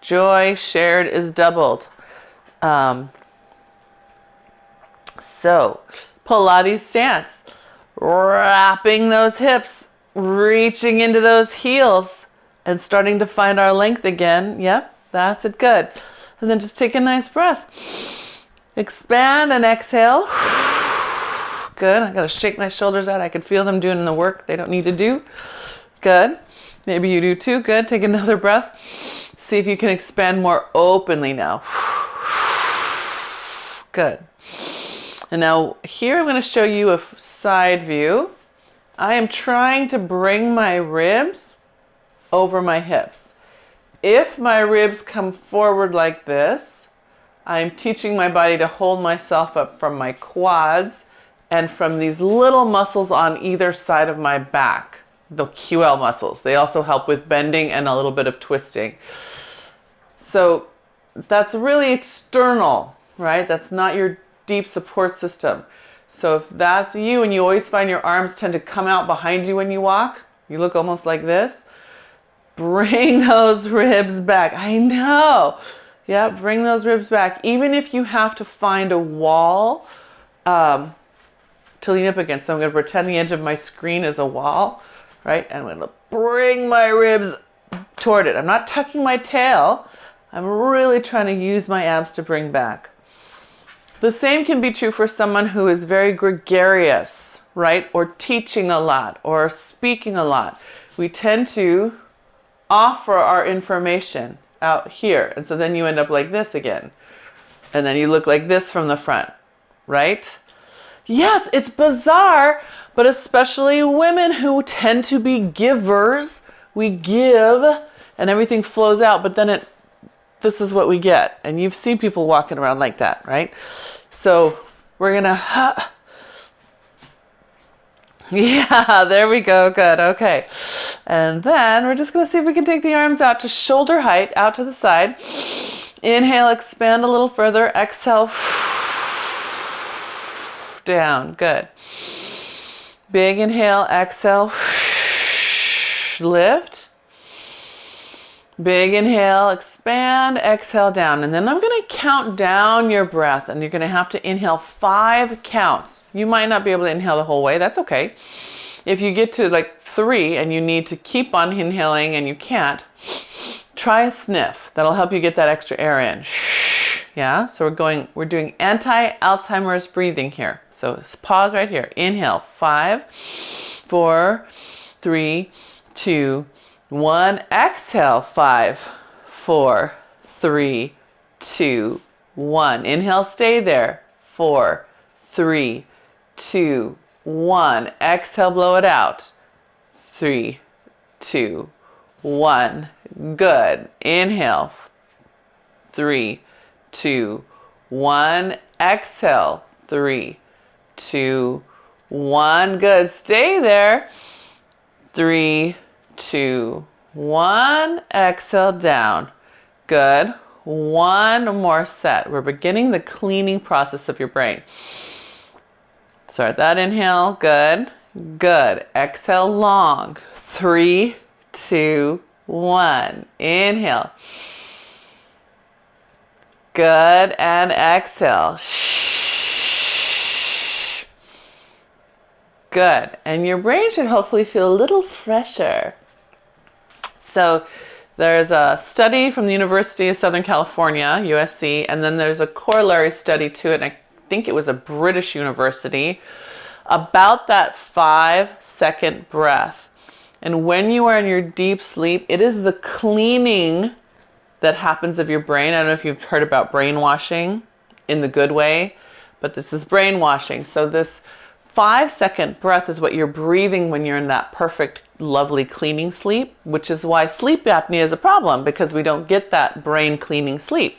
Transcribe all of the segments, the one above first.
Joy shared is doubled. So, Pilates stance. Wrapping those hips, reaching into those heels, and starting to find our length again. Yep, that's it. Good. And then just take a nice breath. Expand and exhale. Good. I got to shake my shoulders out. I can feel them doing the work they don't need to do. Good. Maybe you do too. Good. Take another breath. See if you can expand more openly now. Good. And now here I'm going to show you a side view. I am trying to bring my ribs over my hips. If my ribs come forward like this, I'm teaching my body to hold myself up from my quads and from these little muscles on either side of my back, the QL muscles. They also help with bending and a little bit of twisting. So that's really external, right? That's not your deep support system. So if that's you and you always find your arms tend to come out behind you when you walk, you look almost like this, bring those ribs back. I know. Yeah, bring those ribs back. Even if you have to find a wall to lean up against. So I'm going to pretend the edge of my screen is a wall, right? And I'm going to bring my ribs toward it. I'm not tucking my tail. I'm really trying to use my abs to bring back. The same can be true for someone who is very gregarious, right? Or teaching a lot or speaking a lot. We tend to offer our information out here. And so then you end up like this again. And then you look like this from the front, right? Yes, it's bizarre, but especially women who tend to be givers. We give and everything flows out, but then this is what we get. And you've seen people walking around like that, right? So we're gonna, yeah, there we go. Good. Okay. And then we're just gonna see if we can take the arms out to shoulder height, out to the side. Inhale, expand a little further. Exhale, down. Good. Big inhale, exhale, lift. Big inhale, expand, exhale down. And then I'm going to count down your breath and you're going to have to inhale 5 counts. You might not be able to inhale the whole way. That's okay. If you get to like 3 and you need to keep on inhaling and you can't, try a sniff. That'll help you get that extra air in. Yeah. So we're doing anti-Alzheimer's breathing here. So pause right here. Inhale 5, 4, 3, 2, 1. Exhale 5, 4, 3, 2, 1. Inhale, stay there. 4, 3, 2, 1. Exhale, blow it out. 3, 2, 1. Good. Inhale. 3, 2, 1. Exhale. 3, 2, 1. Good. Stay there. 3, 2, 1. Exhale down. Good. One more set. We're beginning the cleaning process of your brain. Start that inhale. Good. Good. Exhale long. 3, 2, 1. Inhale. Good. And exhale. Good. And your brain should hopefully feel a little fresher. So there's a study from the University of Southern California, USC, and then there's a corollary study to it, and I think it was a British university, about that 5-second breath. And when you are in your deep sleep, it is the cleaning that happens of your brain. I don't know if you've heard about brainwashing in the good way, but this is brainwashing. So this 5-second breath is what you're breathing when you're in that perfect, lovely cleaning sleep, which is why sleep apnea is a problem, because we don't get that brain cleaning sleep.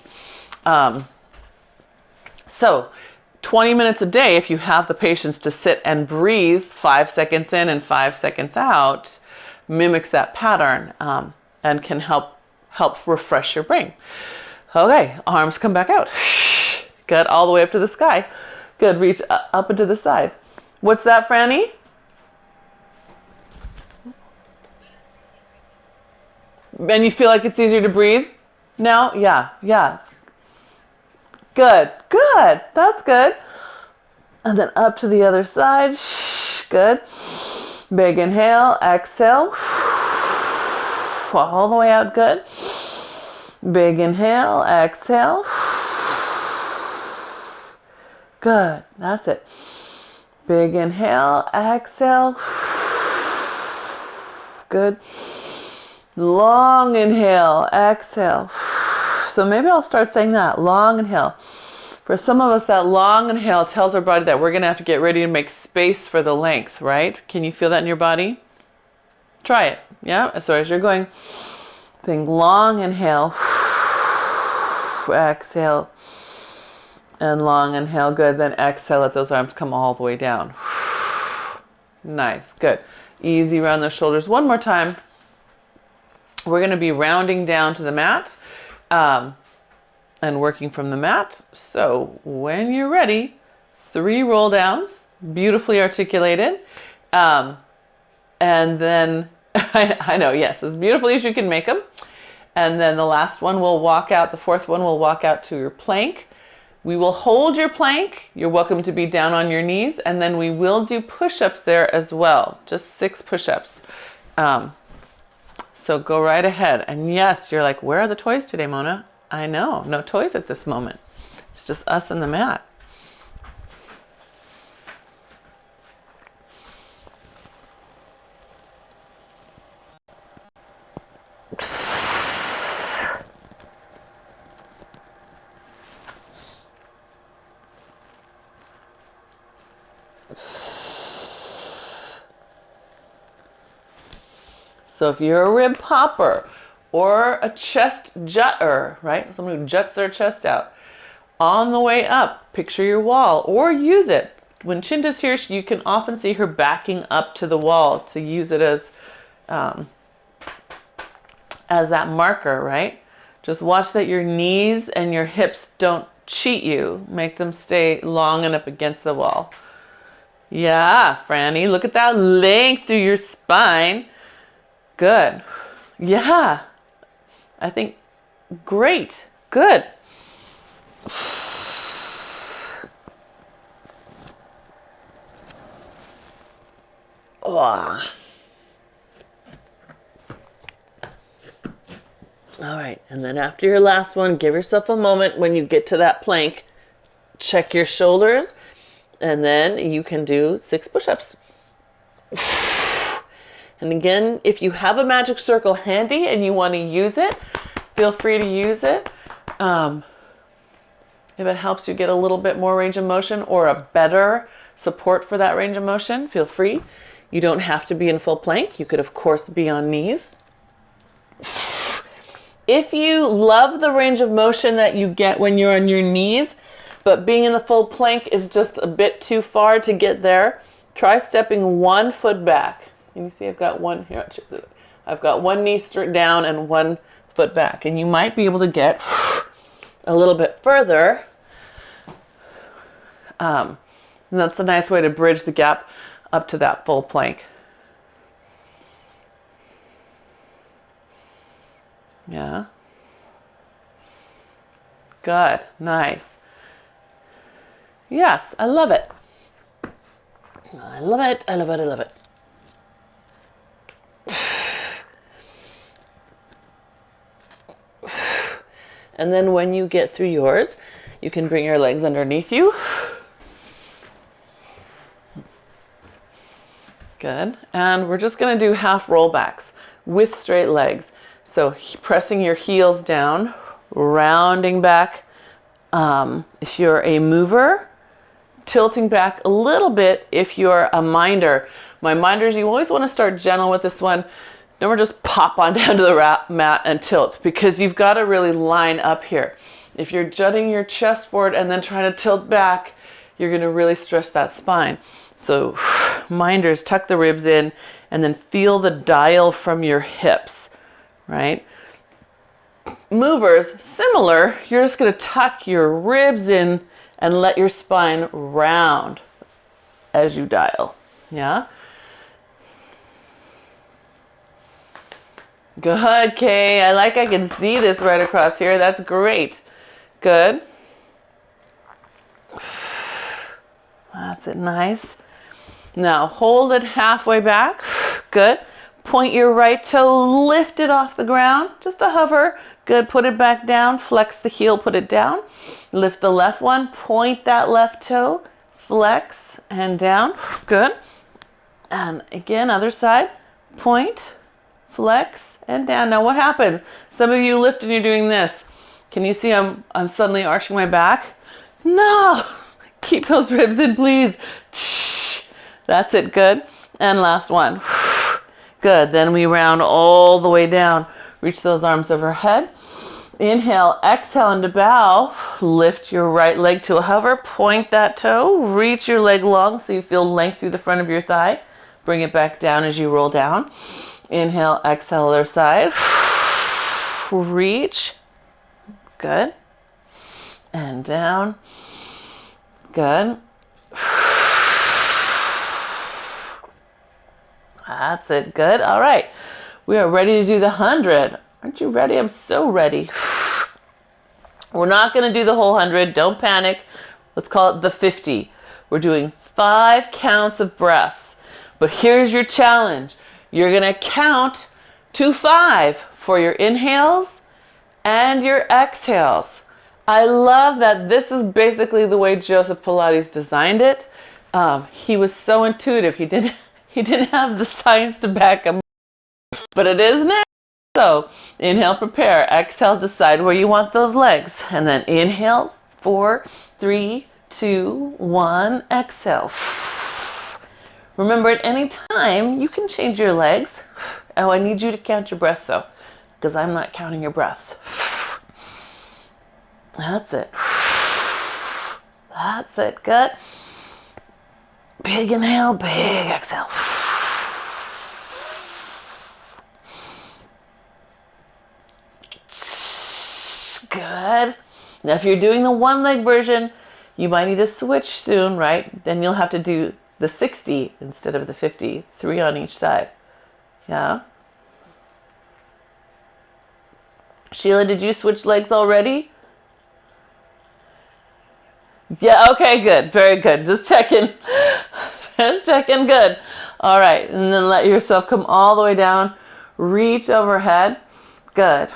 So 20 minutes a day, if you have the patience to sit and breathe 5 seconds in and 5 seconds out, mimics that pattern and can help refresh your brain. Okay, arms come back out. Good, all the way up to the sky. Good, reach up and to the side. What's that, Franny? And you feel like it's easier to breathe? Now, yeah. Good, good. That's good. And then up to the other side. Good. Big inhale, exhale. All the way out, good. Big inhale, exhale. Good, that's it. Big inhale, exhale. Good. Long inhale, exhale. So maybe I'll start saying that, long inhale. For some of us, that long inhale tells our body that we're going to have to get ready to make space for the length, right? Can you feel that in your body? Try it, yeah? So as you're going, think long inhale, exhale, and long inhale, good. Then exhale, let those arms come all the way down. Nice, good. Easy around the shoulders. One more time. We're going to be rounding down to the mat. And working from the mat. So when you're ready, 3 roll downs, beautifully articulated. And then, I know, yes, as beautifully as you can make them. And then the last one will walk out, the fourth one will walk out to your plank. We will hold your plank. You're welcome to be down on your knees. And then we will do push-ups there as well, just 6 push-ups. So go right ahead. And yes, you're like, where are the toys today, Mona? I know, no toys at this moment. It's just us and the mat. So if you're a rib popper, or a chest jutter, right? Someone who juts their chest out. On the way up, picture your wall or use it. When Chinta's here, you can often see her backing up to the wall to use it as that marker, right? Just watch that your knees and your hips don't cheat you. Make them stay long and up against the wall. Yeah, Franny, look at that length through your spine. Good. Yeah. I think, great, good. Oh. All right, and then after your last one, give yourself a moment when you get to that plank. Check your shoulders, and then you can do 6 push-ups. And again, if you have a magic circle handy and you want to use it, feel free to use it. If it helps you get a little bit more range of motion or a better support for that range of motion, feel free. You don't have to be in full plank. You could, of course, be on knees. If you love the range of motion that you get when you're on your knees, but being in the full plank is just a bit too far to get there, try stepping 1 foot back. And you see I've got one here. I've got 1 knee straight down and 1 foot back. And you might be able to get a little bit further. And that's a nice way to bridge the gap up to that full plank. Yeah. Good. Nice. Yes, I love it. I love it. I love it. I love it. And then when you get through yours, you can bring your legs underneath you. Good. And we're just going to do half rollbacks with straight legs. So pressing your heels down, rounding back. If you're a mover, tilting back a little bit if you're a minder. My minders, you always want to start gentle with this one. Never just pop on down to the mat and tilt, because you've got to really line up here. If you're jutting your chest forward and then trying to tilt back, you're going to really stress that spine. So minders, tuck the ribs in and then feel the dial from your hips, right? Movers, similar, you're just going to tuck your ribs in and let your spine round as you dial, yeah? Good, Kay. I can see this right across here. That's great. Good. That's it, nice. Now hold it halfway back. Good. Point your right toe, lift it off the ground, just a hover. Good, put it back down, flex the heel, put it down. Lift the left one, point that left toe, flex and down. Good. And again, other side, point, flex and down. Now what happens? Some of you lift and you're doing this. Can you see I'm suddenly arching my back? No, keep those ribs in, please. That's it, good. And last one. Good, then we round all the way down. Reach those arms overhead. Inhale, exhale into bow. Lift your right leg to a hover. Point that toe. Reach your leg long so you feel length through the front of your thigh. Bring it back down as you roll down. Inhale, exhale, other side. Reach. Good. And down. Good. That's it. Good. All right. We are ready to do the 100. Aren't you ready? I'm so ready. We're not going to do the whole 100. Don't panic. Let's call it the 50. We're doing 5 counts of breaths. But here's your challenge. You're going to count to 5 for your inhales and your exhales. I love that this is basically the way Joseph Pilates designed it. He was so intuitive. He didn't have the science to back him, but it is now. So inhale, prepare. Exhale, decide where you want those legs. And then inhale, 4, 3, 2, 1, exhale. Remember, at any time, you can change your legs. Oh, I need you to count your breaths though, because I'm not counting your breaths. That's it. That's it. Good. Big inhale, big exhale. Good. Now, if you're doing the one leg version, you might need to switch soon, right? Then you'll have to do the 60 instead of the 50, 3 on each side. Yeah. Sheila, did you switch legs already? Yeah, okay, good. Very good. Just checking. Just checking. Good. All right. And then let yourself come all the way down. Reach overhead. Good.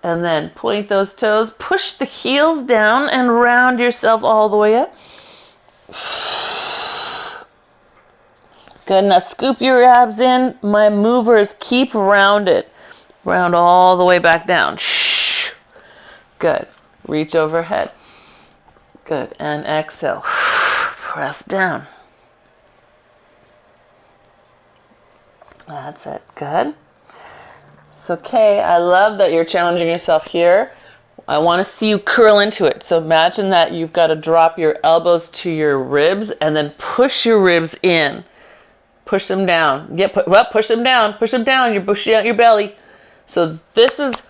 And then point those toes. Push the heels down and round yourself all the way up. Good. Now scoop your abs in. My movers keep rounded. Round all the way back down. Good. Reach overhead. Good. And exhale. Press down. That's it. Good. So, Kay, I love that you're challenging yourself here. I want to see you curl into it. So imagine that you've got to drop your elbows to your ribs and then push your ribs in. Push them down. Yeah, push them down. Push them down. You're pushing out your belly. So this is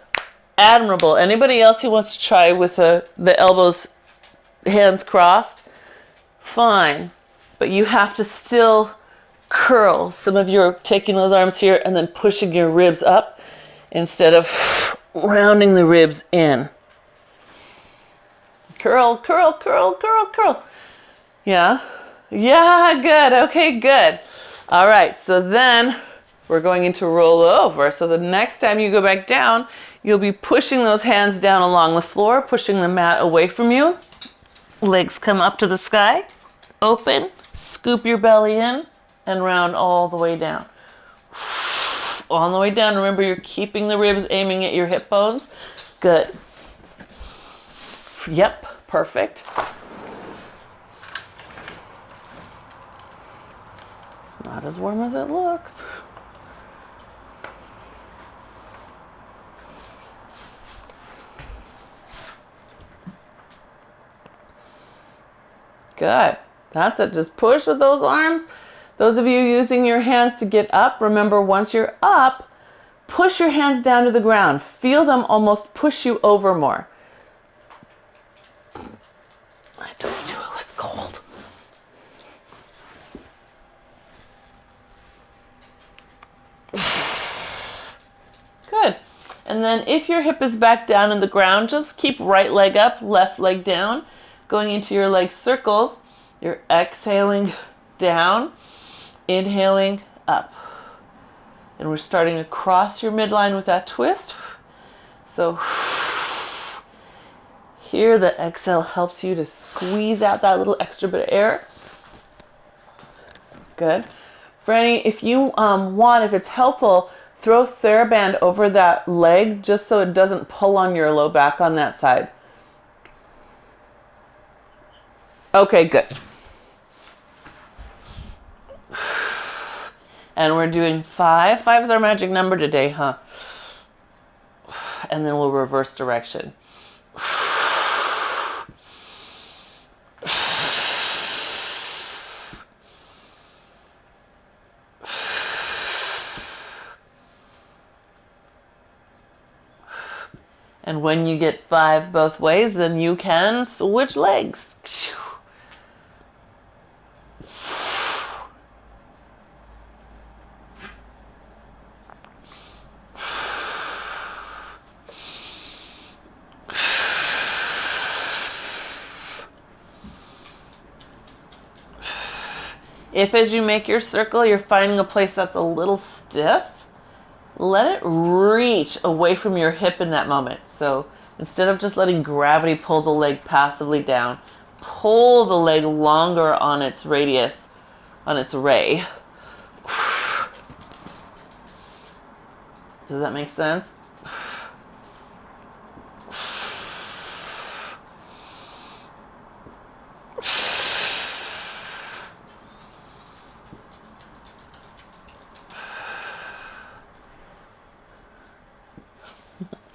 admirable. Anybody else who wants to try with the elbows, hands crossed? Fine. But you have to still curl. Some of you are taking those arms here and then pushing your ribs up instead of rounding the ribs in. Curl, curl, curl, curl, curl. Yeah? Yeah, good. Okay, good. All right, so then we're going into roll over. So the next time you go back down, you'll be pushing those hands down along the floor, pushing the mat away from you. Legs come up to the sky. Open, scoop your belly in, and round all the way down. On the way down, remember you're keeping the ribs aiming at your hip bones. Good. Yep, perfect. It's not as warm as it looks. Good. That's it. Just push with those arms. Those of you using your hands to get up, remember once you're up, push your hands down to the ground. Feel them almost push you over more. I told you it was cold. Good. And then if your hip is back down in the ground, just keep right leg up, left leg down, going into your leg circles. You're exhaling down, inhaling up. And we're starting to cross your midline with that twist. So here the exhale helps you to squeeze out that little extra bit of air. Good. Franny, if you want, if it's helpful, throw TheraBand over that leg just so it doesn't pull on your low back on that side. Okay, good. And we're doing 5. 5 is our magic number today, huh? And then we'll reverse direction. And when you get 5 both ways, then you can switch legs. If as you make your circle, you're finding a place that's a little stiff, let it reach away from your hip in that moment. So instead of just letting gravity pull the leg passively down, pull the leg longer on its radius, on its ray. Does that make sense?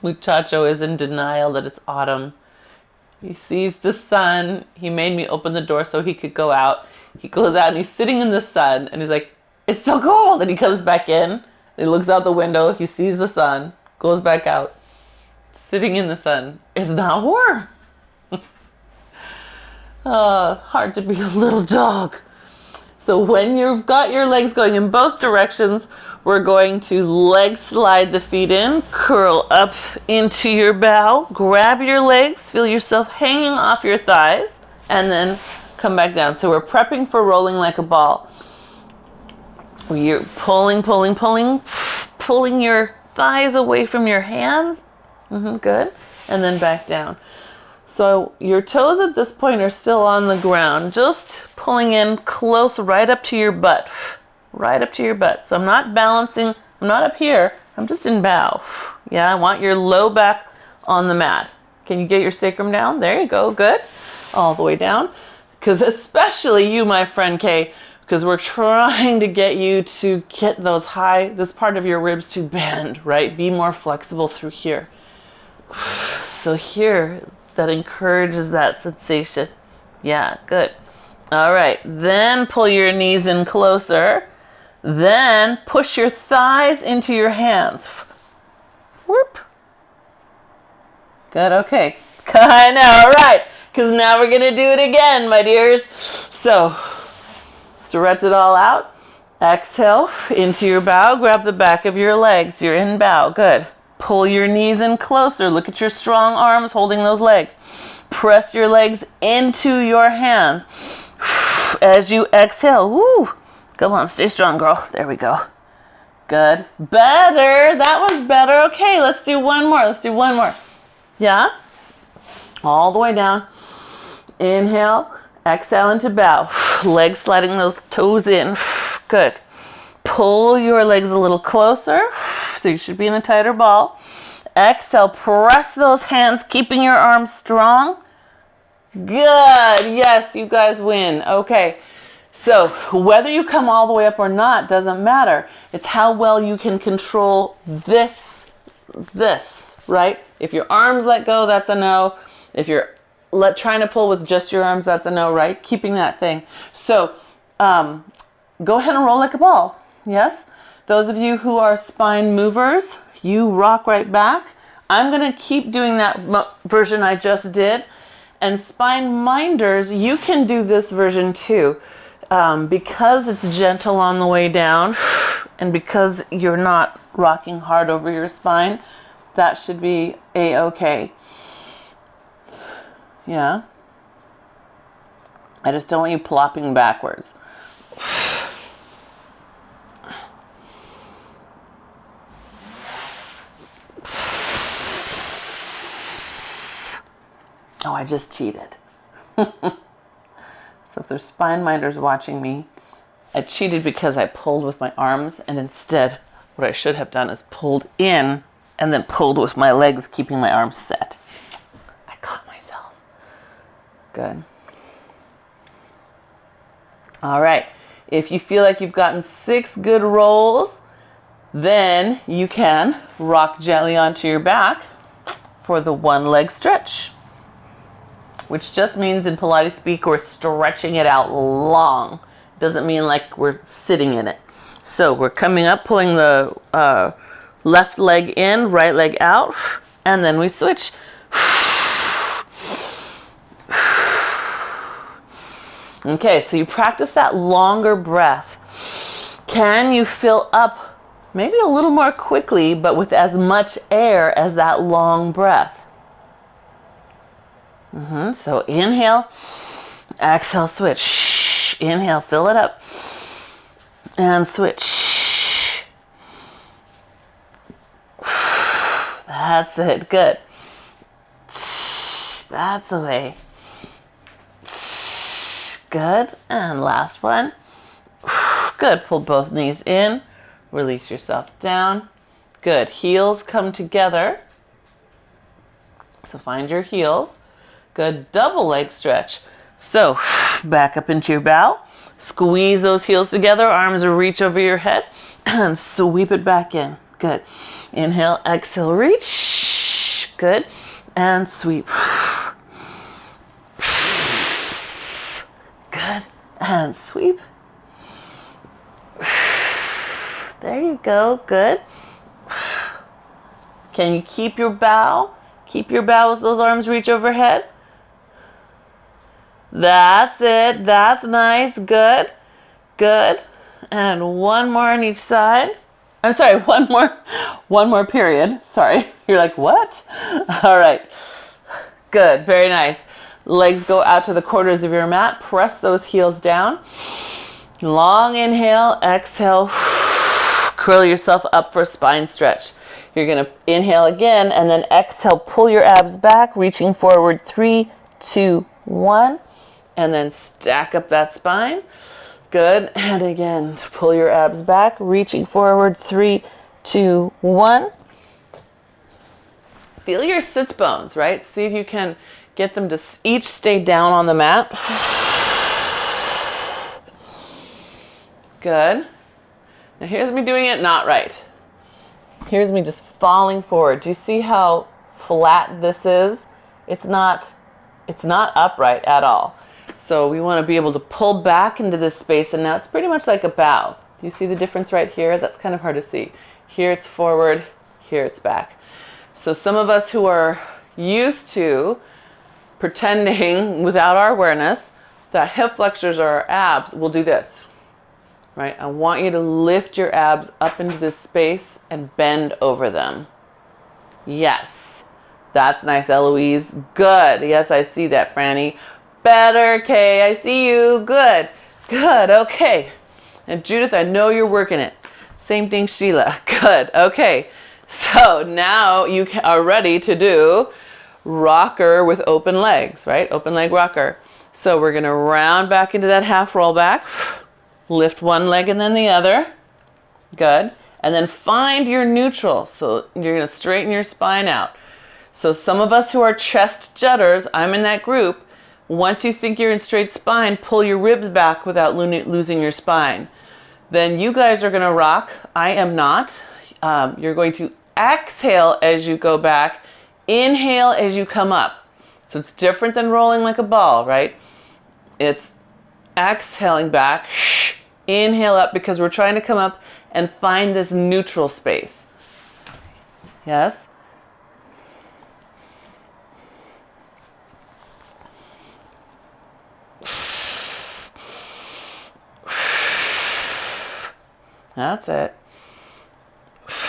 Muchacho is in denial that it's autumn. He sees the sun. He made me open the door so he could go out. He goes out and he's sitting in the sun and he's like, it's so cold. And he comes back in. He looks out the window. He sees the sun, goes back out, sitting in the sun. It's not warm. Hard to be a little dog. So when you've got your legs going in both directions, we're going to leg slide the feet in, curl up into your bow, grab your legs, feel yourself hanging off your thighs, and then come back down. So we're prepping for rolling like a ball. You're pulling your thighs away from your hands. Good. And then back down. So your toes at this point are still on the ground, just pulling in close right up to your butt. Right up to your butt. So I'm not balancing, I'm not up here, I'm just in bow. Yeah, I want your low back on the mat. Can you get your sacrum down? There you go, good. All the way down. Because especially you, my friend Kay, because we're trying to get you to get those this part of your ribs to bend, right? Be more flexible through here. So here, that encourages that sensation. Yeah, good. All right, then pull your knees in closer. Then push your thighs into your hands. Whoop. Good, okay. I know, all right. Because now we're going to do it again, my dears. So, stretch it all out. Exhale into your bow. Grab the back of your legs. You're in bow. Good. Pull your knees in closer. Look at your strong arms holding those legs. Press your legs into your hands. As you exhale, woo. Come on, stay strong, girl. There we go. Good. Better. That was better. Okay, let's do one more. Let's do one more. Yeah? All the way down. Inhale. Exhale into bow. Legs sliding those toes in. Good. Pull your legs a little closer. So you should be in a tighter ball. Exhale. Press those hands, keeping your arms strong. Good. Yes, you guys win. Okay. So whether you come all the way up or not doesn't matter. It's how well you can control this, right? If your arms let go, that's a no. If you're trying to pull with just your arms, that's a no, right? Keeping that thing. So go ahead and roll like a ball. Yes? Those of you who are spine movers, you rock right back. I'm going to keep doing that version I just did. And spine minders, you can do this version too. Because it's gentle on the way down and because you're not rocking hard over your spine, That should be a-okay. Yeah. I just don't want you plopping backwards. Oh, I just cheated. So if there's spine minders watching me, I cheated because I pulled with my arms, and instead what I should have done is pulled in and then pulled with my legs, keeping my arms set. I caught myself. Good. All right. If you feel like you've gotten 6 good rolls, then you can rock gently onto your back for the 1 leg stretch, which just means in Pilates speak, we're stretching it out long. Doesn't mean like we're sitting in it. So we're coming up, pulling the left leg in, right leg out, and then we switch. Okay, so you practice that longer breath. Can you fill up maybe a little more quickly, but with as much air as that long breath? So inhale, exhale, switch. Inhale, fill it up, and switch. That's it, good. That's the way. Good, and last one. Good, pull both knees in, release yourself down. Good, heels come together. So find your heels. Good, double leg stretch. So back up into your bow. Squeeze those heels together, arms reach over your head, and sweep it back in. Good. Inhale, exhale, reach. Good. And sweep. Good. And sweep. There you go. Good. Can you keep your bow? Keep your bow as those arms reach overhead. That's it. That's nice. Good. Good. And one more on each side. I'm sorry, one more period. Sorry. You're like, what? All right. Good. Very nice. Legs go out to the corners of your mat. Press those heels down. Long inhale, exhale. Curl yourself up for a spine stretch. You're going to inhale again and then exhale, pull your abs back, reaching forward. 3, 2, 1. And then stack up that spine. Good. And again, pull your abs back, reaching forward. 3, 2, 1. Feel your sits bones, right? See if you can get them to each stay down on the mat. Good. Now here's me doing it not right. Here's me just falling forward. Do you see how flat this is? It's not upright at all. So we want to be able to pull back into this space, and now it's pretty much like a bow. Do you see the difference right here? That's kind of hard to see. Here it's forward, here it's back. So some of us who are used to pretending without our awareness that hip flexors are our abs, will do this. Right? I want you to lift your abs up into this space and bend over them. Yes. That's nice, Eloise. Good. Yes, I see that, Franny. Better, Kay. I see you. Good. Good. Okay. And Judith, I know you're working it. Same thing, Sheila. Good. Okay. So now you are ready to do rocker with open legs, right? Open leg rocker. So we're going to round back into that half roll back. Lift one leg and then the other. Good. And then find your neutral. So you're going to straighten your spine out. So some of us who are chest jutters, I'm in that group. Once you think you're in straight spine, pull your ribs back without losing your spine. Then you guys are going to rock. I am not. You're going to exhale as you go back. Inhale as you come up. So it's different than rolling like a ball, right? It's exhaling back. Inhale up because we're trying to come up and find this neutral space. Yes? That's it.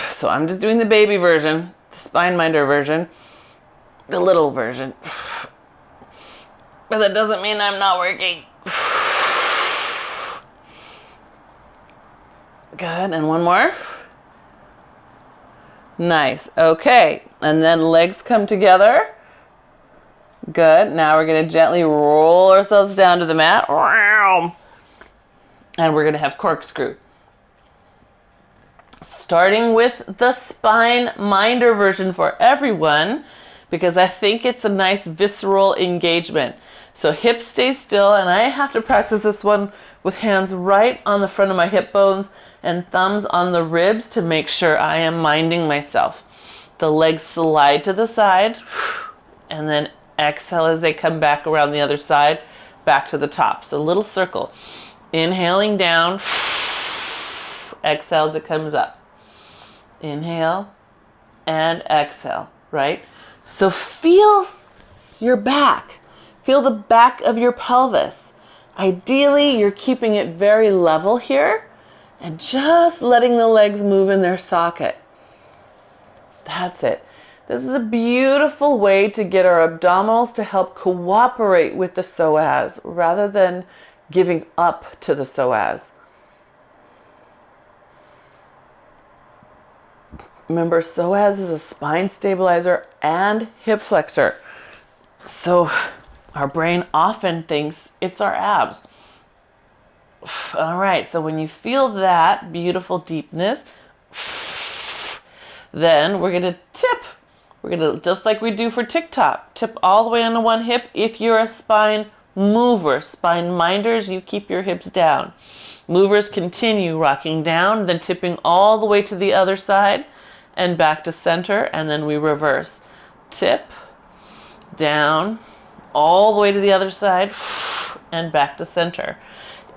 So I'm just doing the baby version. the spine minder version, the little version. But that doesn't mean I'm not working. Good, and one more. Nice, okay. And then legs come together. Good, now we're gonna gently roll ourselves down to the mat. And we're gonna have corkscrew. Starting with the spine minder version for everyone, because I think it's a nice visceral engagement. So hips stay still, and I have to practice this one with hands right on the front of my hip bones and thumbs on the ribs to make sure I am minding myself. The legs slide to the side, and then exhale as they come back around the other side, back to the top. So a little circle. Inhaling down, exhale as it comes up. Inhale and exhale, right? So feel your back. Feel the back of your pelvis. Ideally, you're keeping it very level here and just letting the legs move in their socket. That's it. This is a beautiful way to get our abdominals to help cooperate with the psoas rather than giving up to the psoas. Remember, psoas is a spine stabilizer and hip flexor. So our brain often thinks it's our abs. All right, so when you feel that beautiful deepness, then we're gonna tip. We're gonna, just like we do for TikTok, tip all the way onto one hip. If you're a spine mover, spine minders, you keep your hips down. Movers continue rocking down, then tipping all the way to the other side and back to center, and then we reverse. Tip, down, all the way to the other side, and back to center.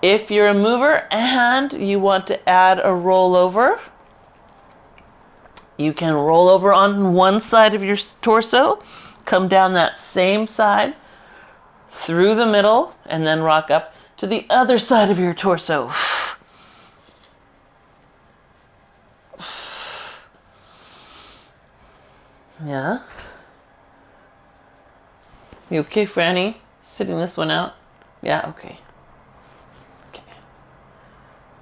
If you're a mover and you want to add a rollover, you can roll over on one side of your torso, come down that same side, through the middle, and then rock up to the other side of your torso. Yeah. You okay, Franny? Sitting this one out? Yeah, okay. Okay.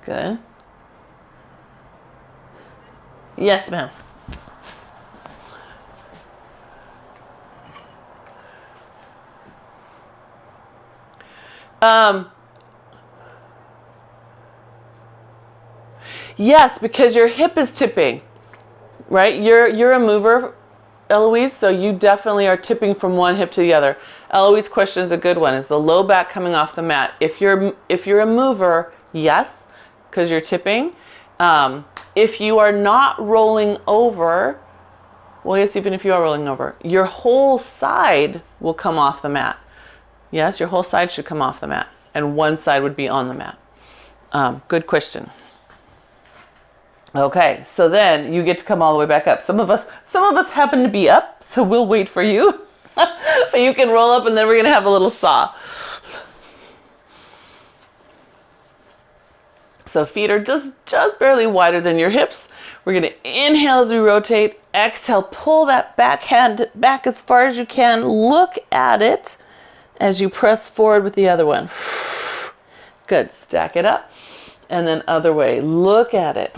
Good. Yes, ma'am. Yes, because your hip is tipping, right? You're a mover, Eloise, so you definitely are tipping from one hip to the other. Eloise's question is a good one. Is the low back coming off the mat? If you're a mover, yes, because you're tipping. If you are not rolling over, well, yes, even if you are rolling over, your whole side will come off the mat. Yes, your whole side should come off the mat, and one side would be on the mat. Good question. Okay, so then you get to come all the way back up. Some of us happen to be up, so we'll wait for you. But you can roll up, and then we're gonna have a little saw. So feet are just barely wider than your hips. We're gonna inhale as we rotate, exhale, pull that back hand back as far as you can. Look at it as you press forward with the other one. Good, stack it up. And then other way, look at it.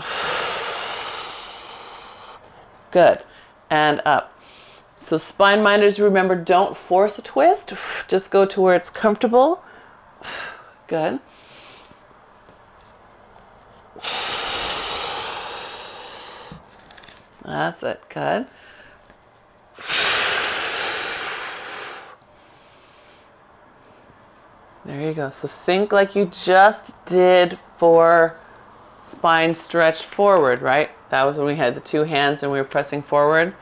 Good, and up. So spine minders, remember, don't force a twist. Just go to where it's comfortable. Good. That's it, good. There you go. So think like you just did for spine stretch forward, right? That was when we had the two hands and we were pressing forward.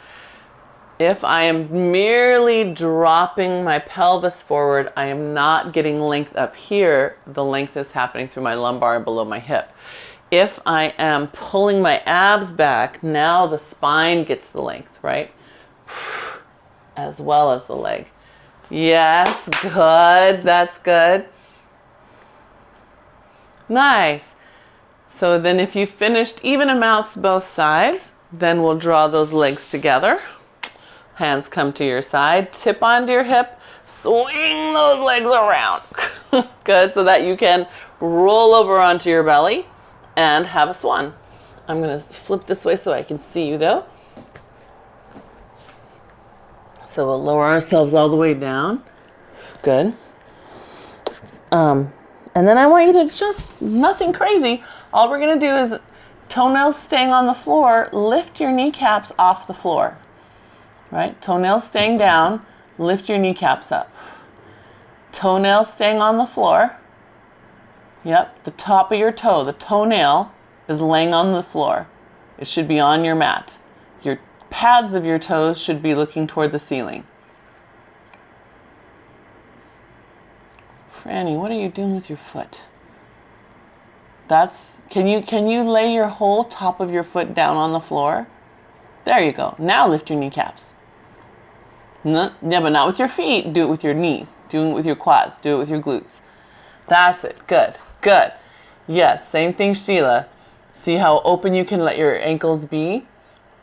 If I am merely dropping my pelvis forward, I am not getting length up here. The length is happening through my lumbar and below my hip. If I am pulling my abs back, now the spine gets the length, right? As well as the leg. Yes, good, that's good. Nice. So then if you finished even amounts both sides, Then we'll draw those legs together. Hands come to your side, tip onto your hip, swing those legs around. Good, so that you can roll over onto your belly and have a swan. I'm gonna flip this way so I can see you though. So we'll lower ourselves all the way down. Good. And then I want you to just, nothing crazy. All we're gonna do is toenails staying on the floor, lift your kneecaps off the floor. Right? Toenails staying down, lift your kneecaps up. Toenails staying on the floor. Yep, the top of your toe, the toenail is laying on the floor. It should be on your mat. Your pads of your toes should be looking toward the ceiling. Franny, what are you doing with your foot? Can you lay your whole top of your foot down on the floor? There you go. Now lift your kneecaps. No, yeah, but not with your feet. Do it with your knees. Do it with your quads. Do it with your glutes. That's it. Good. Good. Yes, same thing, Sheila. See how open you can let your ankles be?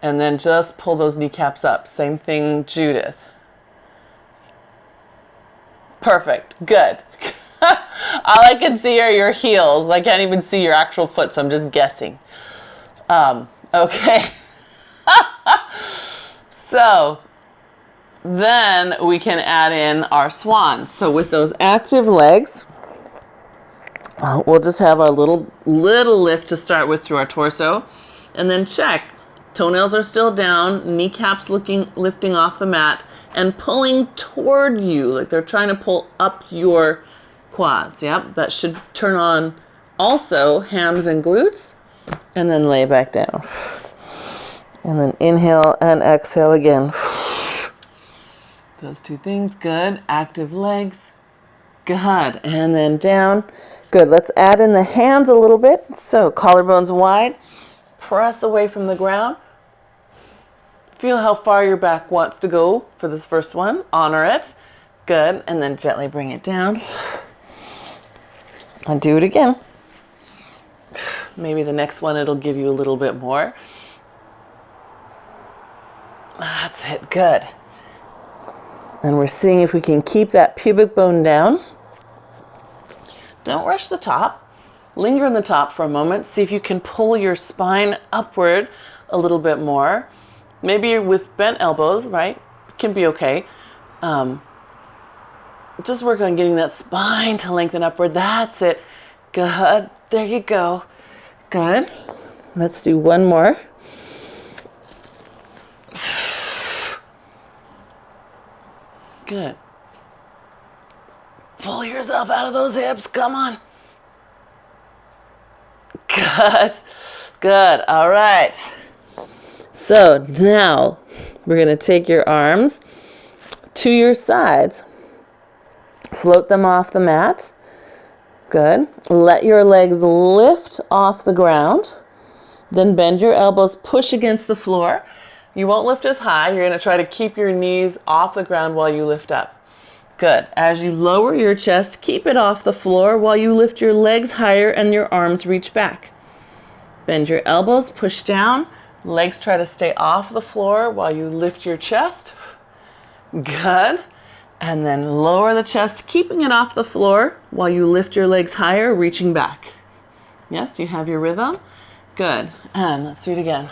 And then just pull those kneecaps up. Same thing, Judith. Perfect. Good. All I can see are your heels. I can't even see your actual foot, so I'm just guessing. Okay. So then we can add in our swans. So with those active legs, we'll just have our little lift to start with through our torso, and then check. Toenails are still down, kneecaps lifting off the mat and pulling toward you, like they're trying to pull up your quads. Yep, that should turn on also hams and glutes, and then lay back down. And then inhale and exhale again. Those two things, good. Active legs, good. And then down, good. Let's add in the hands a little bit. So collarbones wide, press away from the ground. Feel how far your back wants to go for this first one. Honor it. Good. And then gently bring it down. And do it again. Maybe the next one it'll give you a little bit more. That's it. Good. And we're seeing if we can keep that pubic bone down. Don't rush the top. Linger in the top for a moment. See if you can pull your spine upward a little bit more. Maybe with bent elbows, right? Can be okay. Just work on getting that spine to lengthen upward. That's it. Good. There you go. Good. Let's do one more. Good. Pull yourself out of those hips. Come on. Good. Good. All right. So now we're going to take your arms to your sides. Float them off the mat. Good. Let your legs lift off the ground. Then bend your elbows, push against the floor. You won't lift as high. You're going to try to keep your knees off the ground while you lift up. Good. As you lower your chest, keep it off the floor while you lift your legs higher and your arms reach back. Bend your elbows, push down. Legs try to stay off the floor while you lift your chest. Good. And then lower the chest, keeping it off the floor while you lift your legs higher, reaching back. Yes, you have your rhythm. Good. And let's do it again.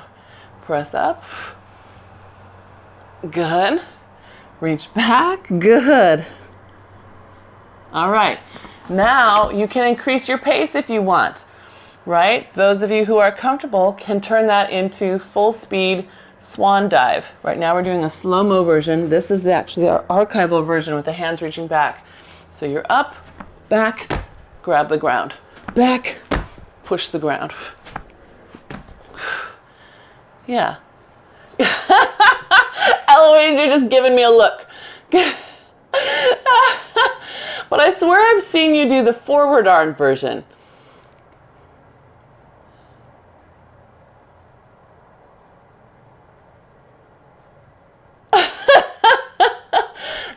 Press up. Good. Reach back. Good. All right. Now you can increase your pace if you want, right? Those of you who are comfortable can turn that into full speed swan dive. Right now we're doing a slow-mo version. This is actually our archival version with the hands reaching back. So you're up, back, grab the ground. Back, push the ground. Yeah. Eloise, you're just giving me a look. But I swear I've seen you do the forward arm version.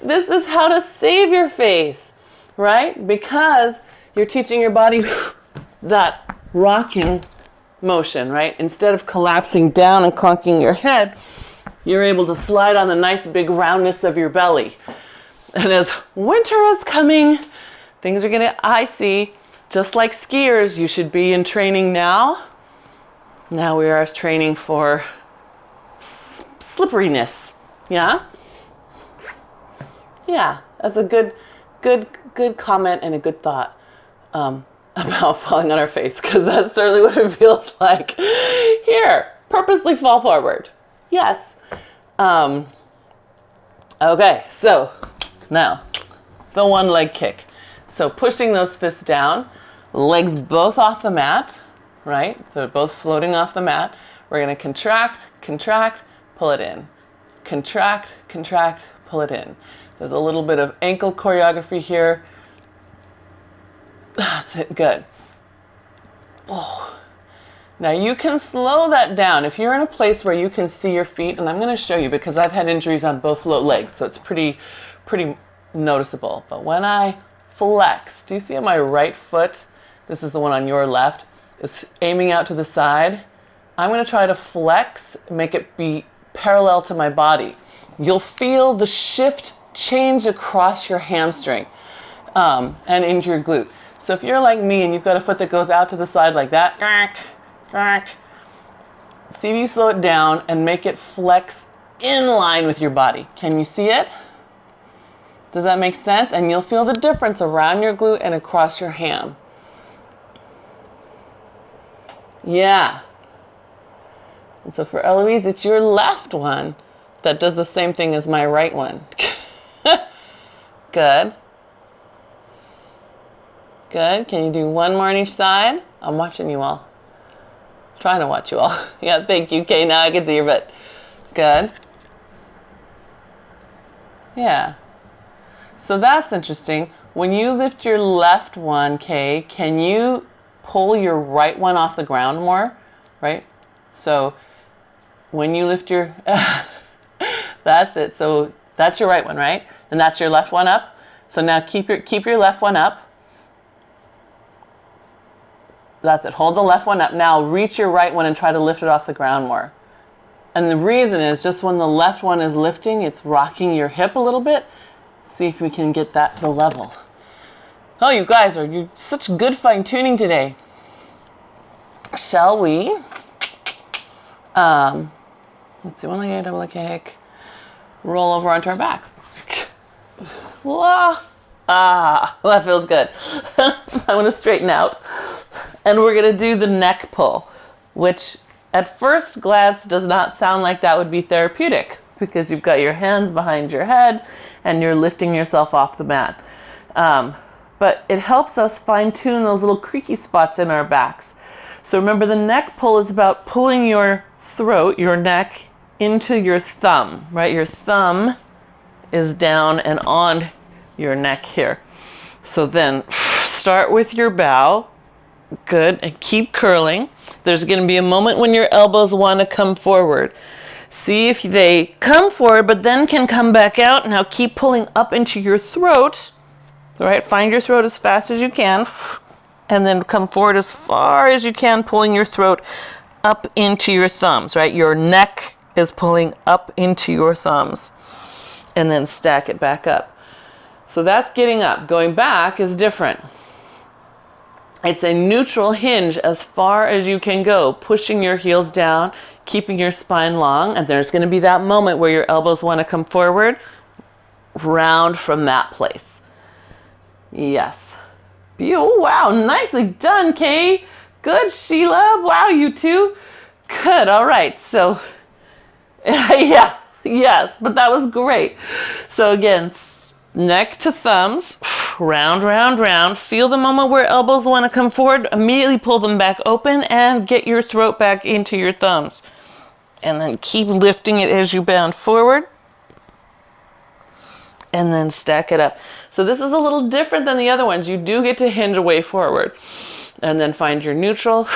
This is how to save your face, right? Because you're teaching your body that rocking motion, right? Instead of collapsing down and conking your head, you're able to slide on the nice big roundness of your belly. And as winter is coming, things are getting icy. Just like skiers, you should be in training now. Now we are training for slipperiness. Yeah? Yeah, that's a good comment and a good thought about falling on our face, because that's certainly what it feels like. Here, purposely fall forward. Yes. Okay, so now the one leg kick. So pushing those fists down, legs both off the mat, right? So both floating off the mat. We're going to contract, contract, pull it in. Contract, contract, pull it in. There's a little bit of ankle choreography here. That's it, good. Oh. Now you can slow that down. If you're in a place where you can see your feet, and I'm going to show you because I've had injuries on both legs, so it's pretty noticeable. But when I flex, do you see on my right foot, this is the one on your left, is aiming out to the side. I'm going to try to flex, make it be parallel to my body. You'll feel the shift change across your hamstring and into your glute. So if you're like me and you've got a foot that goes out to the side like that, see if you slow it down and make it flex in line with your body. Can you see it? Does that make sense? And you'll feel the difference around your glute and across your ham. Yeah. And so for Eloise, it's your left one that does the same thing as my right one. Good. Good. Can you do one more on each side? I'm watching you all. Trying to watch you all. Yeah, thank you, Kay. Now I can see your butt. Good. Yeah. So that's interesting. When you lift your left one, Kay, can you pull your right one off the ground more? Right? So when you lift your... That's it. So that's your right one, right? And that's your left one up. So now keep your left one up. That's it. Hold the left one up. Now reach your right one and try to lift it off the ground more. And the reason is just when the left one is lifting, it's rocking your hip a little bit. See if we can get that to level. Oh, you guys you're such good fine tuning today. Shall we? Let's see, one leg, double leg kick. Roll over onto our backs. That feels good. I want to straighten out. And we're going to do the neck pull, which at first glance does not sound like that would be therapeutic because you've got your hands behind your head and you're lifting yourself off the mat. But it helps us fine tune those little creaky spots in our backs. So remember, the neck pull is about pulling your throat, your neck, into your thumb, right? Your thumb is down and on your neck here. So then start with your bow. Good. And keep curling. There's going to be a moment when your elbows want to come forward. See if they come forward, but then can come back out. Now keep pulling up into your throat. All right. Find your throat as fast as you can. And then come forward as far as you can, pulling your throat up into your thumbs, right? Your neck is pulling up into your thumbs. And then stack it back up. So that's getting up. Going back is different. It's a neutral hinge as far as you can go, pushing your heels down, keeping your spine long, and there's going to be that moment where your elbows want to come forward. Round from that place. Yes. Oh, wow, nicely done, Kay. Good, Sheila. Wow, you two. Good, all right. So, yeah, yes, but that was great. So again, neck to thumbs, round, round, round. Feel the moment where elbows want to come forward. Immediately pull them back open and get your throat back into your thumbs. And then keep lifting it as you bound forward. And then stack it up. So this is a little different than the other ones. You do get to hinge away forward. And then find your neutral.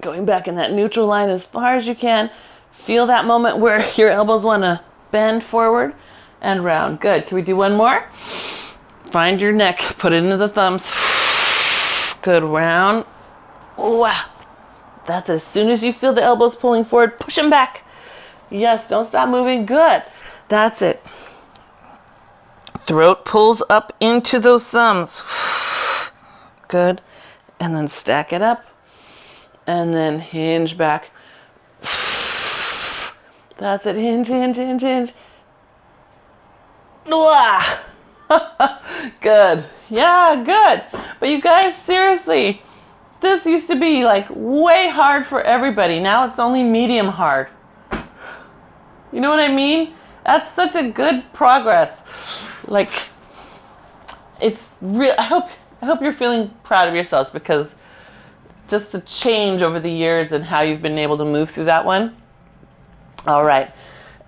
Going back in that neutral line as far as you can. Feel that moment where your elbows want to bend forward and round. Good. Can we do one more? Find your neck. Put it into the thumbs. Good. Round. Wow. That's it. As soon as you feel the elbows pulling forward, push them back. Yes, don't stop moving. Good. That's it. Throat pulls up into those thumbs. Good. And then stack it up. And then hinge back. That's it. Hinge, hinge, hinge, hinge. Good. Yeah, good. But you guys, seriously, this used to be like way hard for everybody. Now it's only medium hard. You know what I mean? That's such a good progress. Like, it's real. I hope you're feeling proud of yourselves, because just the change over the years and how you've been able to move through that one. All right.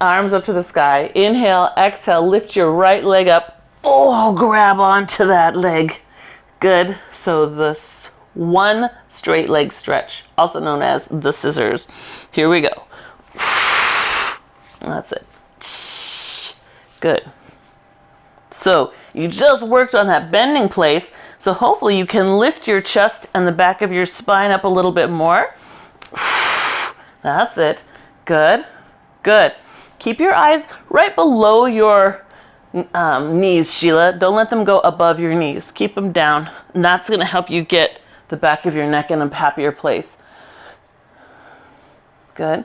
Arms up to the sky. Inhale, exhale, lift your right leg up. Oh, grab onto that leg. Good. So this one straight leg stretch, also known as the scissors. Here we go. That's it. Good. So you just worked on that bending place. So hopefully you can lift your chest and the back of your spine up a little bit more. That's it. Good. Good. Keep your eyes right below your knees, Sheila. Don't let them go above your knees. Keep them down. And that's going to help you get the back of your neck in a happier place. Good.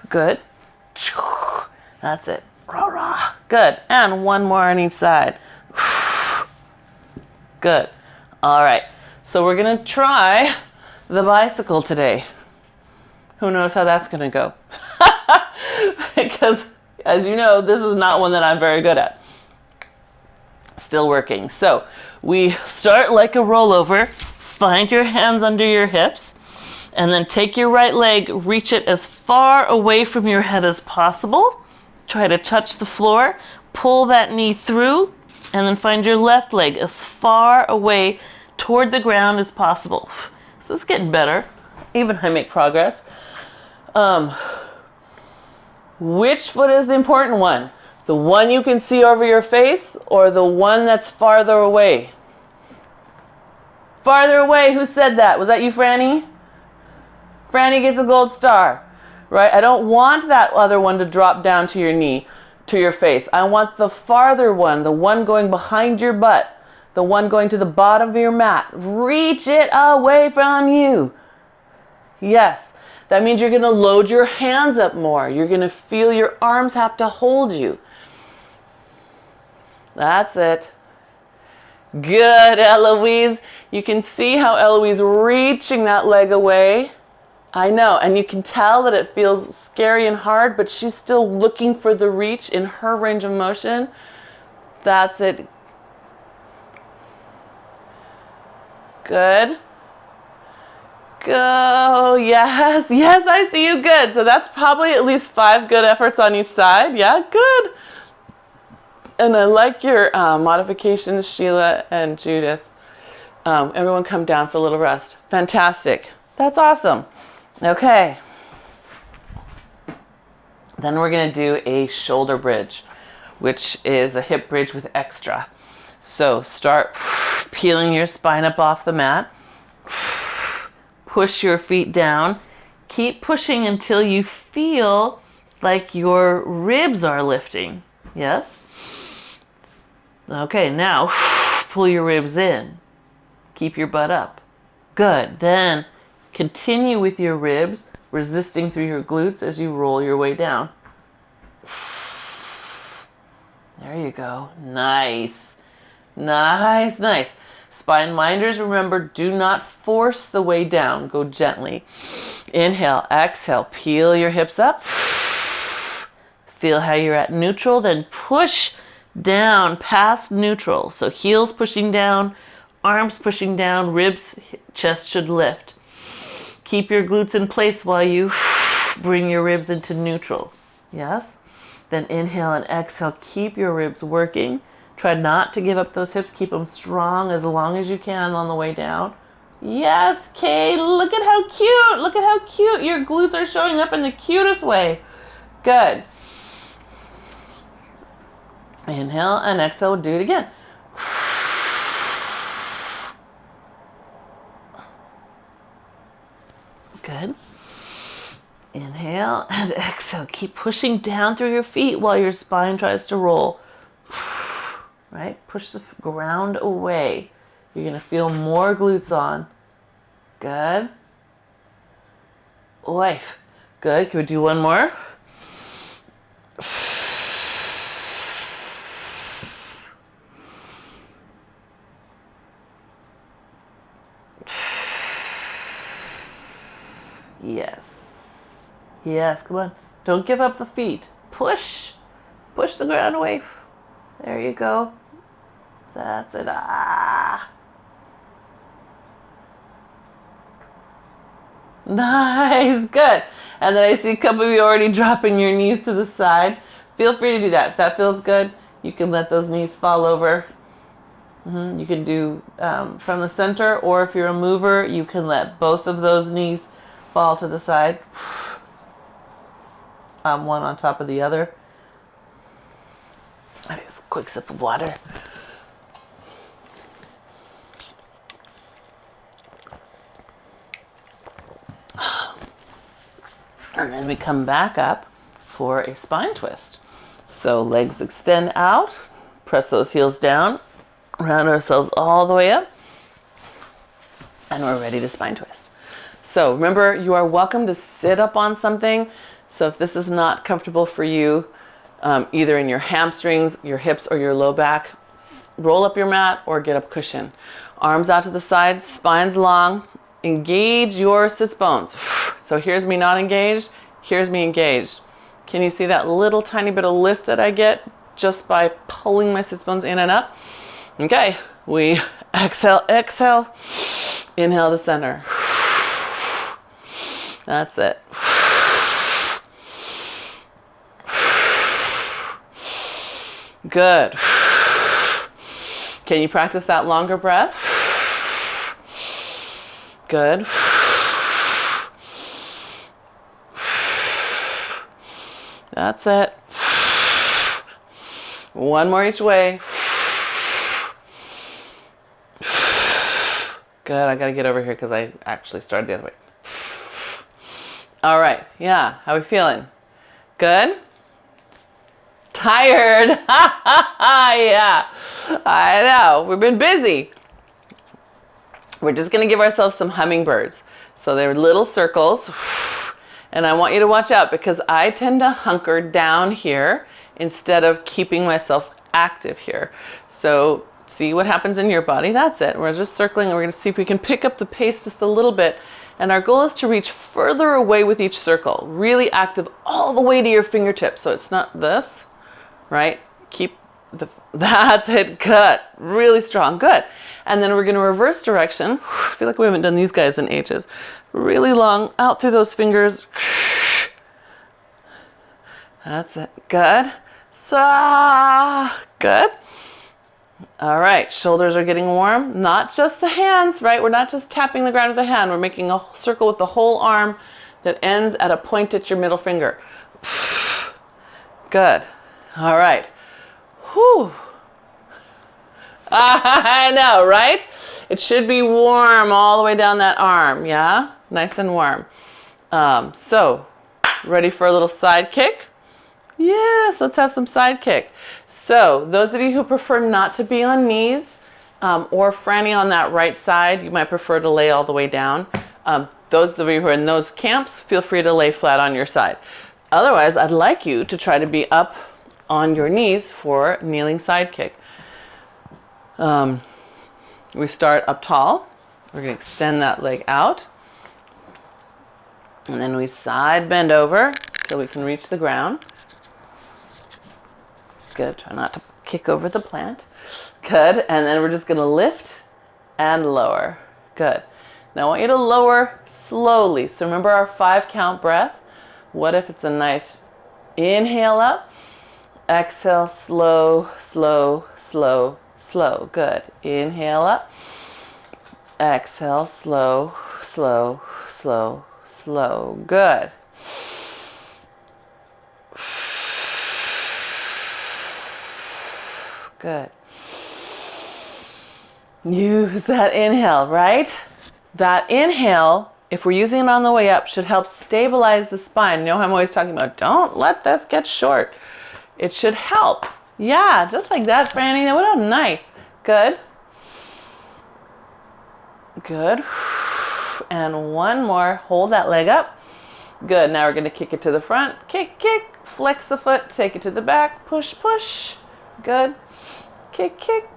Good. That's it. Rah, rah. Good. And one more on each side. Good. All right. So we're going to try the bicycle today. Who knows how that's going to go? Because, as you know, this is not one that I'm very good at. Still working. So we start like a rollover. Find your hands under your hips. And then take your right leg, reach it as far away from your head as possible. Try to touch the floor. Pull that knee through. And then find your left leg as far away toward the ground as possible. So it's getting better. Even I make progress. Which foot is the important one? The one you can see over your face, or the one that's farther away? Farther away, who said that? Was that you, Franny? Franny gets a gold star, right? I don't want that other one to drop down to your knee, to your face. I want the farther one, the one going behind your butt, the one going to the bottom of your mat. Reach it away from you. Yes. That means you're going to load your hands up more. You're going to feel your arms have to hold you. That's it. Good, Eloise. You can see how Eloise reaching that leg away. I know, and you can tell that it feels scary and hard, but she's still looking for the reach in her range of motion. That's it. Good. Go. Yes. Yes, I see you. Good. So that's probably at least 5 good efforts on each side. Yeah, good. And I like your modifications, Sheila and Judith. Everyone come down for a little rest. Fantastic. That's awesome. Okay. Then we're going to do a shoulder bridge, which is a hip bridge with extra. So start peeling your spine up off the mat. Push your feet down. Keep pushing until you feel like your ribs are lifting. Yes? Okay, now pull your ribs in. Keep your butt up. Good. Then continue with your ribs, resisting through your glutes as you roll your way down. There you go. Nice. Nice, nice. Spine minders, remember, do not force the way down. Go gently. Inhale, exhale, peel your hips up. Feel how you're at neutral, then push down past neutral. So heels pushing down, arms pushing down, ribs, chest should lift. Keep your glutes in place while you bring your ribs into neutral. Yes? Then inhale and exhale, keep your ribs working. Try not to give up those hips. Keep them strong as long as you can on the way down. Yes, Kay, look at how cute. Look at how cute your glutes are showing up in the cutest way. Good. Inhale and exhale. Do it again. Inhale and exhale. Keep pushing down through your feet while your spine tries to roll. Right? Push the ground away. You're going to feel more glutes on. Good. Life. Good. Can we do one more? Yes. Yes, come on. Don't give up the feet. Push. Push the ground away. There you go. That's it. Ah. Nice. Good. And then I see a couple of you already dropping your knees to the side. Feel free to do that. If that feels good, you can let those knees fall over. You can do from the center, or if you're a mover, you can let both of those knees fall to the side. One on top of the other. I need a quick sip of water. And then we come back up for a spine twist. So legs extend out, press those heels down, round ourselves all the way up, and we're ready to spine twist. So remember, you are welcome to sit up on something. So if this is not comfortable for you, either in your hamstrings, your hips, or your low back, roll up your mat or get a cushion. Arms out to the side, spines long. Engage your sits bones. So here's me not engaged, here's me engaged. Can you see that little tiny bit of lift that I get just by pulling my sits bones in and up? Okay, we exhale, exhale, inhale to center. That's it. Good. Can you practice that longer breath? Good. That's it. One more each way. Good. I gotta get over here because I actually started the other way. All right. Yeah. How are we feeling? Good? Tired. Yeah. I know. We've been busy. We're just going to give ourselves some hummingbirds. So they're little circles. And I want you to watch out because I tend to hunker down here instead of keeping myself active here. So see what happens in your body. That's it. We're just circling and we're going to see if we can pick up the pace just a little bit. And our goal is to reach further away with each circle. Really active all the way to your fingertips. So it's not this, right? Keep that's it. Good. Really strong. Good. And then we're going to reverse direction. I feel like we haven't done these guys in ages. Really long out through those fingers. That's it. Good. Good. All right. Shoulders are getting warm. Not just the hands, right? We're not just tapping the ground with the hand. We're making a circle with the whole arm that ends at a point at your middle finger. Good. All right. Whew. I know, right? It should be warm all the way down that arm, yeah? Nice and warm. So, ready for a little side kick? Yes, let's have some side kick. So, those of you who prefer not to be on knees, or Franny on that right side, you might prefer to lay all the way down. Those of you who are in those camps, feel free to lay flat on your side. Otherwise, I'd like you to try to be up on your knees for kneeling side kick. We start up tall. We're going to extend that leg out. And then we side bend over till we can reach the ground. Good. Try not to kick over the plant. Good. And then we're just going to lift and lower. Good. Now I want you to lower slowly. So remember our 5 count breath. What if it's a nice inhale up? Exhale, slow, slow, slow, slow. Good. Inhale up. Exhale, slow, slow, slow, slow. Good. Good. Use that inhale, right? That inhale if we're using it on the way up, should help stabilize the spine. You know how I'm always talking about, don't let this get short. It should help. Yeah, just like that, Franny. What nice. Good. Good. And one more. Hold that leg up. Good. Now we're going to kick it to the front. Kick, kick. Flex the foot. Take it to the back. Push, push. Good. Kick, kick.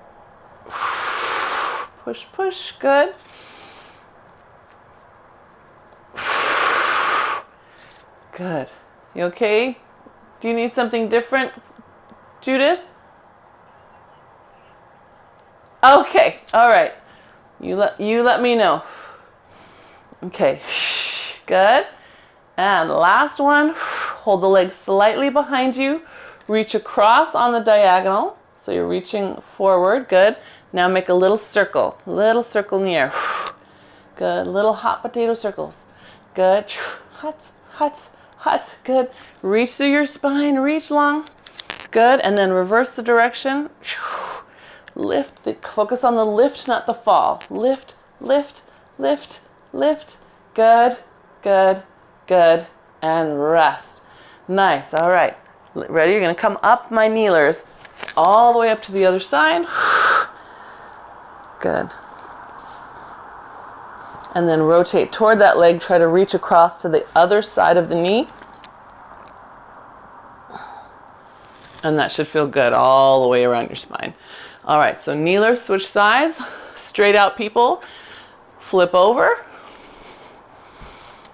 Push, push. Good. Good. You okay? Do you need something different, Judith? Okay. All right. You let me know. Okay. Good. And last one. Hold the legs slightly behind you. Reach across on the diagonal. So you're reaching forward. Good. Now make a little circle. Little circle in the air. Good. Little hot potato circles. Good. Hot, hot, hot. Good. Reach through your spine. Reach long. Good. And then reverse the direction. Lift. Focus on the lift, not the fall. Lift, lift, lift, lift. Good, good, good. And rest. Nice. All right. Ready? You're going to come up my kneelers all the way up to the other side. Good. And then rotate toward that leg. Try to reach across to the other side of the knee. And that should feel good all the way around your spine. All right, so kneelers, switch sides. Straight out people. Flip over.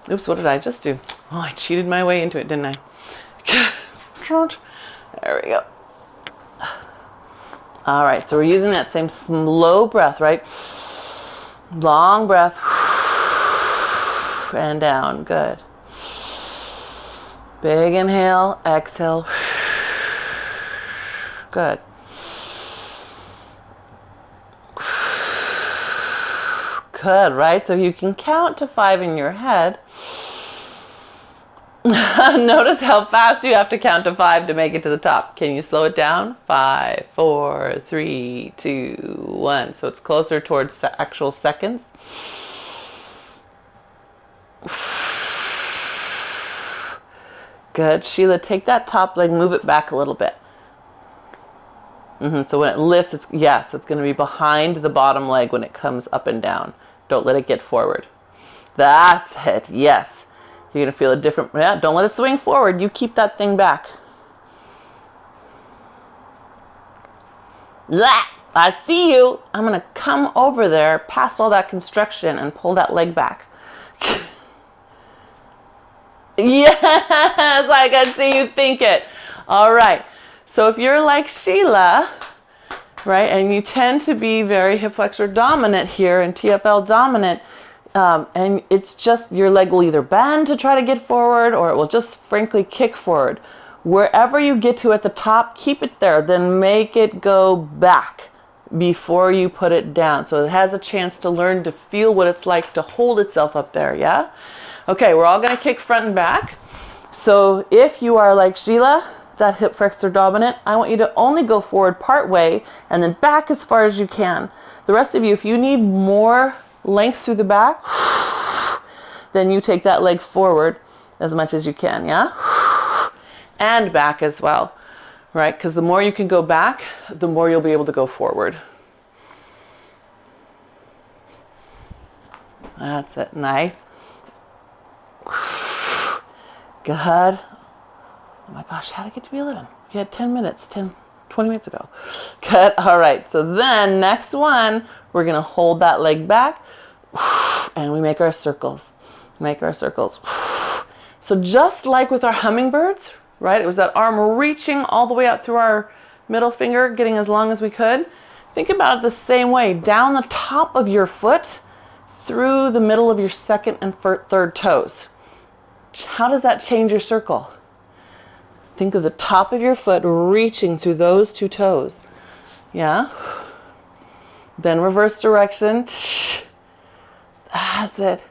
Oops, what did I just do? Oh, I cheated my way into it, didn't I? There we go. All right, so we're using that same slow breath, right? Long breath. And down, good. Big inhale, exhale. Good. Good, right? So you can count to 5 in your head. Notice how fast you have to count to 5 to make it to the top. Can you slow it down? 5, 4, 3, 2, 1. So it's closer towards actual seconds. Good. Sheila, take that top leg, move it back a little bit. So when it lifts, so it's going to be behind the bottom leg when it comes up and down. Don't let it get forward. That's it. Yes. You're going to feel a different, don't let it swing forward. You keep that thing back. I see you. I'm going to come over there past all that construction and pull that leg back. Yes, I can see you think it. All right. So if you're like Sheila, right, and you tend to be very hip flexor dominant here and TFL dominant, and it's just your leg will either bend to try to get forward or it will just frankly kick forward. Wherever you get to at the top, keep it there, then make it go back before you put it down. So it has a chance to learn to feel what it's like to hold itself up there, yeah? Okay, we're all gonna kick front and back. So if you are like Sheila, that hip flexor dominant, I want you to only go forward part way and then back as far as you can. The rest of you, if you need more length through the back, then you take that leg forward as much as you can, yeah? And back as well, right? Because the more you can go back, the more you'll be able to go forward. That's it, nice. Good. Oh my gosh, how did I get to be 11? You had 20 minutes ago. Good, all right. So then next one, we're gonna hold that leg back and we make our circles. Make our circles. So just like with our hummingbirds, right? It was that arm reaching all the way out through our middle finger, getting as long as we could. Think about it the same way, down the top of your foot, through the middle of your second and third toes. How does that change your circle? Think of the top of your foot reaching through those two toes. Yeah? Then reverse direction. That's it.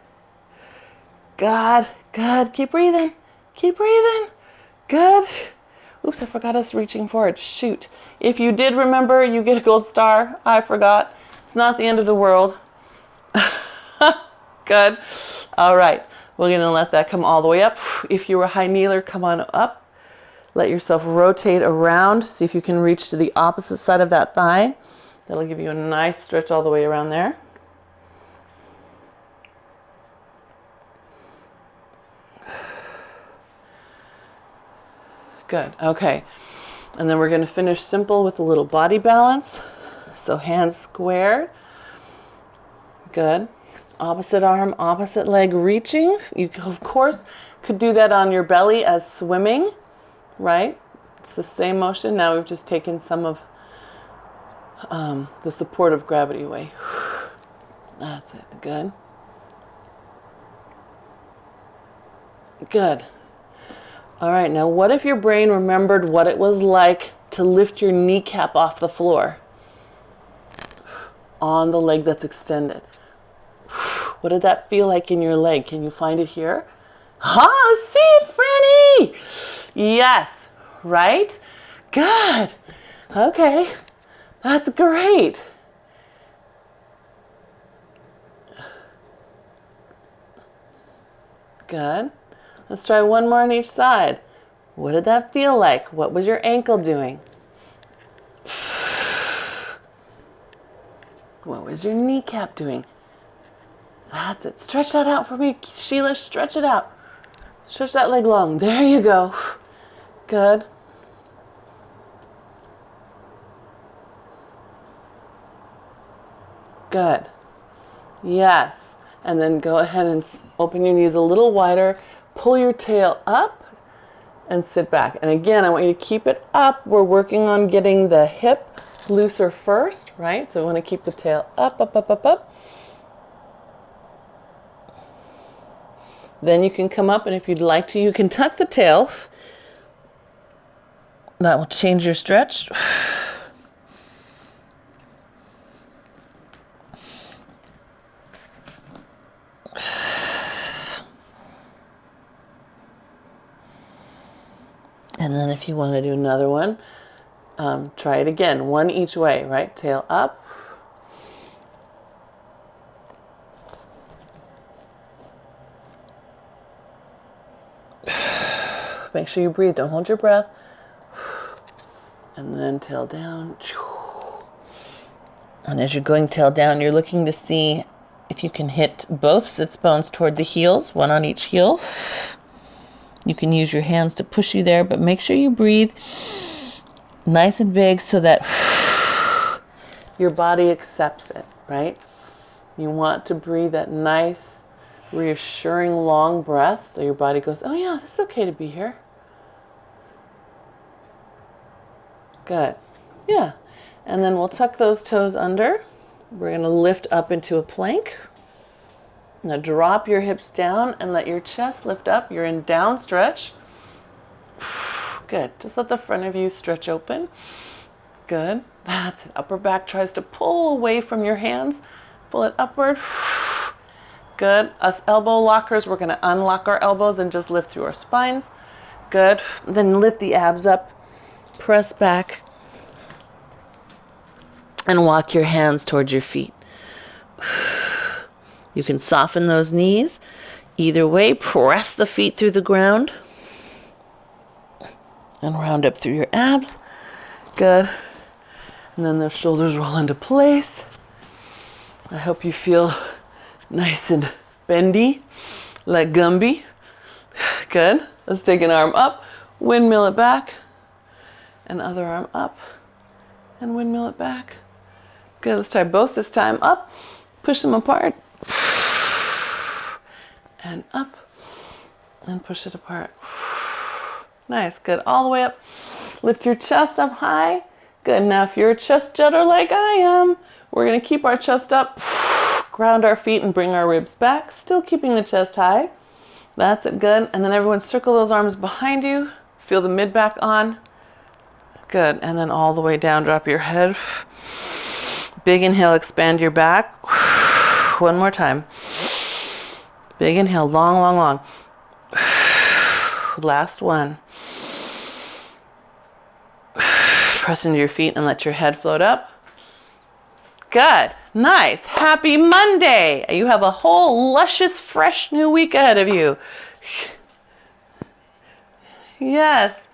Good, good. Keep breathing. Keep breathing. Good. Oops, I forgot us reaching forward. Shoot. If you did remember, you get a gold star. I forgot. It's not the end of the world. Good. All right. We're going to let that come all the way up. If you're a high kneeler, come on up. Let yourself rotate around. See if you can reach to the opposite side of that thigh. That'll give you a nice stretch all the way around there. Good. Okay. And then we're going to finish simple with a little body balance. So hands squared. Good. Opposite arm, opposite leg reaching. You, of course, could do that on your belly as swimming, right? It's the same motion. Now we've just taken some of the support of gravity away. That's it. Good. Good. All right, now what if your brain remembered what it was like to lift your kneecap off the floor on the leg that's extended? What did that feel like in your leg? Can you find it here? See it, Franny? Yes, right? Good. Okay, that's great. Good. Let's try one more on each side. What did that feel like? What was your ankle doing? What was your kneecap doing? That's it. Stretch that out for me, Sheila. Stretch it out. Stretch that leg long. There you go. Good. Good. Yes. And then go ahead and open your knees a little wider. Pull your tail up and sit back. And again, I want you to keep it up. We're working on getting the hip looser first, right? So we want to keep the tail up, up, up, up, up. Then you can come up, and if you'd like to, you can tuck the tail. That will change your stretch. And then if you want to do another one, try it again. One each way, right? Tail up. Make sure you breathe. Don't hold your breath. And then tail down. And as you're going tail down, you're looking to see if you can hit both sits bones toward the heels, one on each heel. You can use your hands to push you there, but make sure you breathe nice and big so that your body accepts it, right? You want to breathe that nice, reassuring, long breath so your body goes, oh yeah, this is okay to be here. Good. Yeah. And then we'll tuck those toes under. We're going to lift up into a plank. Now drop your hips down and let your chest lift up. You're in down stretch. Good. Just let the front of you stretch open. Good. That's it. Upper back tries to pull away from your hands. Pull it upward. Good. Us elbow lockers, we're going to unlock our elbows and just lift through our spines. Good. Then lift the abs up. Press back. And walk your hands towards your feet. You can soften those knees. Either way, press the feet through the ground. And round up through your abs. Good. And then the shoulders roll into place. I hope you feel nice and bendy, like Gumby. Good. Let's take an arm up, windmill it back. And other arm up and windmill it back. Good. Let's try both this time. Up. Push them apart. And up. And push it apart. Nice. Good. All the way up. Lift your chest up high. Good. Now if you're a chest jutter like I am, we're going to keep our chest up. Ground our feet and bring our ribs back. Still keeping the chest high. That's it. Good. And then everyone circle those arms behind you. Feel the mid back on. Good. And then all the way down, drop your head. Big inhale, expand your back. One more time. Big inhale, long, long, long. Last one. Press into your feet and let your head float up. Good. Nice. Happy Monday. You have a whole luscious, fresh new week ahead of you. Yes.